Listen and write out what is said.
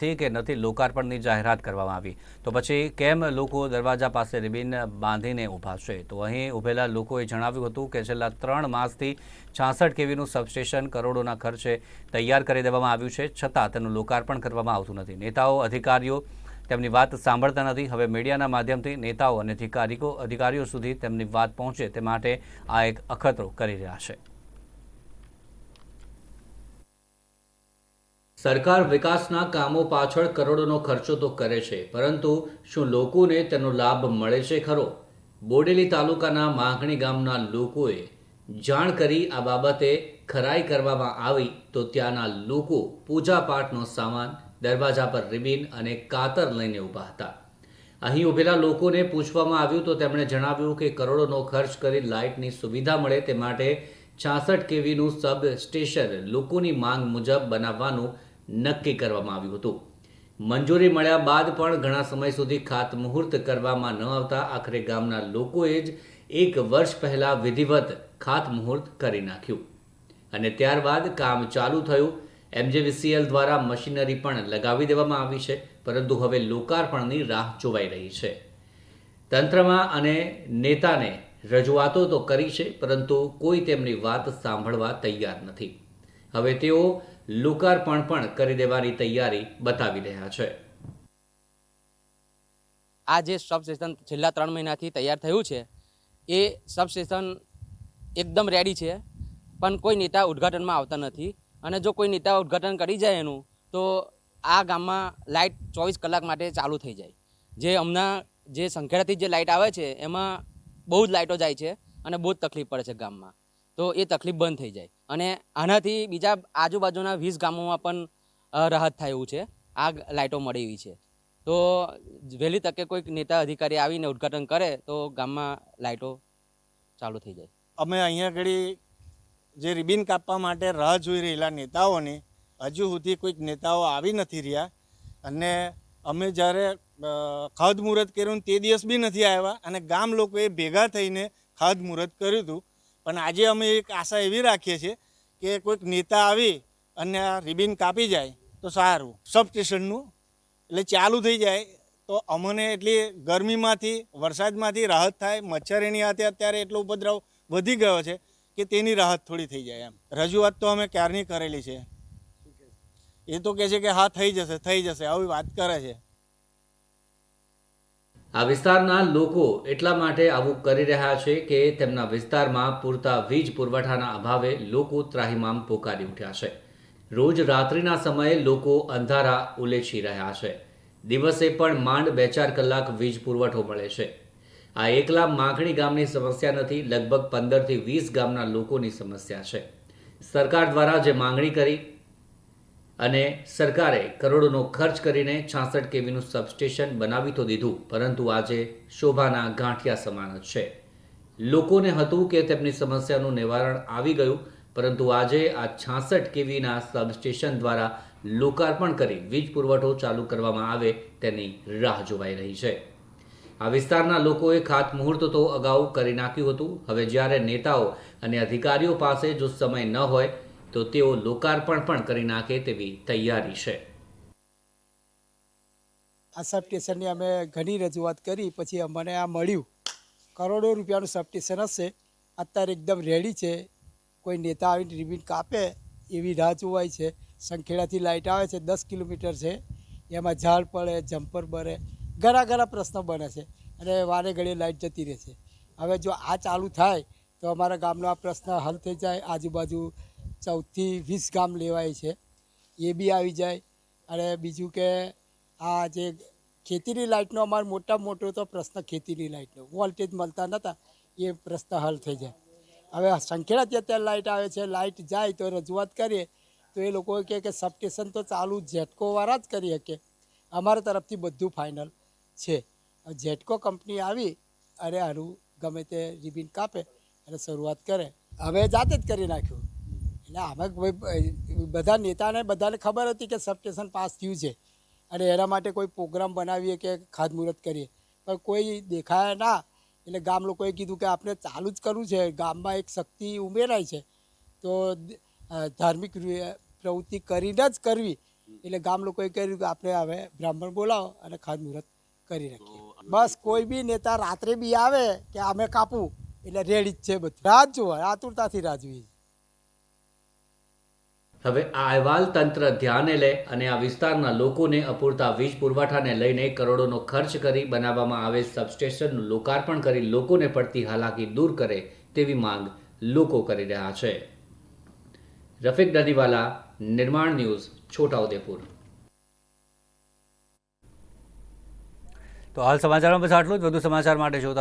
કે નથી લોકાર્પણની જાહેરાત કરવામાં આવી, તો પછી કેમ લોકો દરવાજા પાસે રિબિન બાંધીને ઊભા છે? તો અહીં ઊભેલા લોકોએ જણાવ્યું હતું કે છેલ્લા 3 માસથી 66 કેવીનું સબસ્ટેશન કરોડોના ખર્ચે તૈયાર કરી દેવામાં આવ્યું છે, છતાં તેનું લોકાર્પણ કરવામાં આવતું નથી. નેતાઓ અધિકારીઓ તેમની વાત સાંભળતા નથી. હવે મીડિયાના માધ્યમથી નેતાઓ અને અધિકારીઓ સુધી તેમની વાત પહોંચે તે માટે આ એક અખતરો કરી રહ્યા છે. સરકાર વિકાસના કામો પાછળ કરોડોનો ખર્ચો તો કરે છે, પરંતુ શું લોકોને તેનો લાભ મળે છે ખરો? બોડેલી તાલુકાના માંગણી ગામના લોકોએ જાણ કરી આ બાબતે ખરાઈ કરવામાં આવી તો ત્યાંના લોકો પૂજાપાઠનો સામાન, દરવાજા પર રિબિન અને કાતર લઈને ઊભા હતા. અહીં ઊભેલા લોકોને પૂછવામાં આવ્યું તો તેમણે જણાવ્યું કે કરોડોનો ખર્ચ કરી લાઇટની સુવિધા મળે તે માટે 66 કેવીનું સબ સ્ટેશન લોકોની માંગ મુજબ બનાવવાનું નક્કી કરવામાં આવ્યું હતું. મંજૂરી મળ્યા બાદ પણ ઘણા સમય સુધી ખાતમુહૂર્ત કરવામાં ન આવતા આખરે ગામના લોકોએ જ 1 વર્ષ પહેલા વિધિવત ખાતમુહૂર્ત કરી નાખ્યું અને ત્યારબાદ કામ ચાલુ થયું. MJVCL દ્વારા મશીનરી પણ લગાવી દેવામાં આવી છે, પરંતુ હવે લોકાર્પણની રાહ જોવાઈ રહી છે. તંત્રમાં અને નેતાને રજૂઆતો તો કરી છે, પરંતુ કોઈ તેમની વાત સાંભળવા તૈયાર નથી. હવે તેઓ લોકાર્પણ પણ કરી દેવાની તૈયારી બતાવી રહ્યા છે. આ જે સબસ્ટેશન છેલ્લા 3 મહિનાથી તૈયાર થયું છે, એ સબસ્ટેશન એકદમ રેડી છે, પણ કોઈ નેતા ઉદ્ઘાટનમાં આવતા નથી. અને જો કોઈ નેતા ઉદ્ઘાટન કરી જાય એનું, તો આ ગામમાં લાઇટ 24 કલાક માટે ચાલુ થઈ જાય. જે હમણાં જે સંખેડાથી જે લાઇટ આવે છે એમાં બહુ જ લાઇટો જાય છે અને બહુ જ તકલીફ પડે છે ગામમાં. તો એ તકલીફ બંધ થઈ જાય અને આનાથી બીજા આજુબાજુના 20 ગામોમાં પણ રાહત થાય એવું છે. આ લાઇટો મળે એવી છે. તો વહેલી તકે કોઈક નેતા અધિકારી આવીને ઉદ્ઘાટન કરે તો ગામમાં લાઇટો ચાલુ થઈ જાય. અમે અહીંયા આગળ જે રિબિન કાપવા માટે રાહ જોઈ રહેલા નેતાઓને હજુ સુધી કોઈક નેતાઓ આવી નથી રહ્યા. અને અમે જ્યારે ખાતમુહૂર્ત કર્યું તે દિવસ બી નથી આવ્યા અને ગામ લોકોએ ભેગા થઈને ખાતમુહૂર્ત કર્યું હતું. પણ આજે અમે એક આશા એવી રાખીએ છીએ કે કોઈક નેતા આવી અને આ રિબિન કાપી જાય તો સારું. સબસ્ટેશનનું એટલે ચાલુ થઈ જાય તો અમને એટલી ગરમીમાંથી, વરસાદમાંથી રાહત થાય. મચ્છરેની હાથે અત્યારે એટલો ઉપદ્રવ વધી ગયો છે કે તેની રાહત થોડી થઈ જાય. એમ રજૂઆત તો અમે ક્યારની કરેલી છે. એ તો કહે છે કે હા થઈ જશે આવી વાત કરે છે. આ વિસ્તારના લોકો એટલા માટે આવું કરી રહ્યા છે કે તેમના વિસ્તારમાં પૂરતા વીજ પુરવઠાના અભાવે લોકો ત્રાહિમામ પોકારી ઉઠ્યા છે. રોજ રાત્રિના સમયે લોકો અંધારા ઉલેચી રહ્યા છે. દિવસે પણ માંડ 2-4 કલાક વીજ પુરવઠો મળે છે. આ એકલા માંગણી ગામની સમસ્યા નથી, લગભગ 15 થી 20 ગામના લોકોની સમસ્યા છે. સરકાર દ્વારા જે માંગણી કરી અને સરકારે કરોડોનો ખર્ચ કરીને 66 કેવીનું સબસ્ટેશન બનાવી તો દીધું, પરંતુ આજે શોભાના ગાંઠિયા સમાન જ છે. લોકોને હતું કે તેમની સમસ્યાનું નિવારણ આવી ગયું, પરંતુ આજે આ 66 કેવીના સબસ્ટેશન દ્વારા લોકાર્પણ કરી વીજ પુરવઠો ચાલુ કરવામાં આવે તેની રાહ જોવાઈ રહી છે. આ વિસ્તારના લોકોએ ખાતમુહૂર્ત તો અગાઉ કરી નાખ્યું હતું. હવે જ્યારે નેતાઓ અને અધિકારીઓ પાસે જો સમય ન હોય તો તેઓ લોકાર્પણ પણ કરી નાખે તેવી તૈયારી છે. આ સબસ્ટેશનની અમે ઘણી રજૂઆત કરી, પછી અમને આ મળ્યું. કરોડો રૂપિયાનું સબસ્ટેશન હશે, અત્યારે એકદમ રેડી છે. કોઈ નેતા આવીને રિબિન કાપે એવી રાહ જોવાય છે. સંખેડાથી લાઇટ આવે છે, 10 કિલોમીટર છે. એમાં ઝાડ પડે, જમ્પર બરે, ઘણા પ્રશ્નો બને છે અને વારે ઘડીએ લાઇટ જતી રહે છે. હવે જો આ ચાલુ થાય તો અમારા ગામનો આ પ્રશ્ન હલ થઈ જાય. આજુબાજુ 14 થી 20 ગામ લેવાય છે, એ બી આવી જાય. અને બીજું કે આ જે ખેતીની લાઇટનો અમારો મોટો તો પ્રશ્ન ખેતીની લાઇટનો વોલ્ટેજ મળતા નહોતા, એ પ્રશ્ન હલ થઈ જાય. હવે સંખેડાથી અત્યારે લાઇટ આવે છે, લાઇટ જાય તો રજૂઆત કરીએ તો એ લોકો કહે કે સબસ્ટેશન તો ચાલુ જેટકોવાળા જ કરી શકે. અમારા તરફથી બધું ફાઇનલ છે. જેટકો કંપની આવી અને આનું ગમે તે રિબિન કાપે અને શરૂઆત કરે. હવે જાતે જ કરી નાખ્યું. એટલે અમે બધા નેતાને બધાને ખબર હતી કે સબસ્ટેશન પાસ થયું છે અને એના માટે કોઈ પ્રોગ્રામ બનાવીએ કે ખાતમુહૂર્ત કરીએ, પણ કોઈ દેખાયા ના. એટલે ગામ લોકોએ કીધું કે આપણે ચાલુ જ કરવું છે. ગામમાં એક શક્તિ ઉમેરાય છે તો ધાર્મિક પ્રવૃત્તિ કરીને જ કરવી, એટલે ગામ લોકોએ કર્યું કે આપણે હવે બ્રાહ્મણ બોલાવો અને ખાતમુહૂર્ત કરી રાખીએ. બસ કોઈ બી નેતા રાત્રે બી આવે કે અમે કાપવું એટલે રેડી જ છે બધું. રાહ જ જોવાય, આતુરતાથી રાહ જોઈએ. હવે આ અહેવાલ તંત્ર ધ્યાને લે અને આ વિસ્તારના લોકોને અપૂરતા વીજ પુરવઠાને લઈને કરોડોનો ખર્ચ કરી બનાવવામાં આવેલ સબસ્ટેશનનું લોકાર્પણ કરી લોકોને પડતી હાલાકી દૂર કરે તેવી માંગ લોકો કરી રહ્યા છે. રફીક ડનીવાલા, નિર્માણ ન્યૂઝ, છોટાઉદેપુર. તો હાલ સમાચારમાં બસ આટલું જ. વધુ સમાચાર માટે જોતા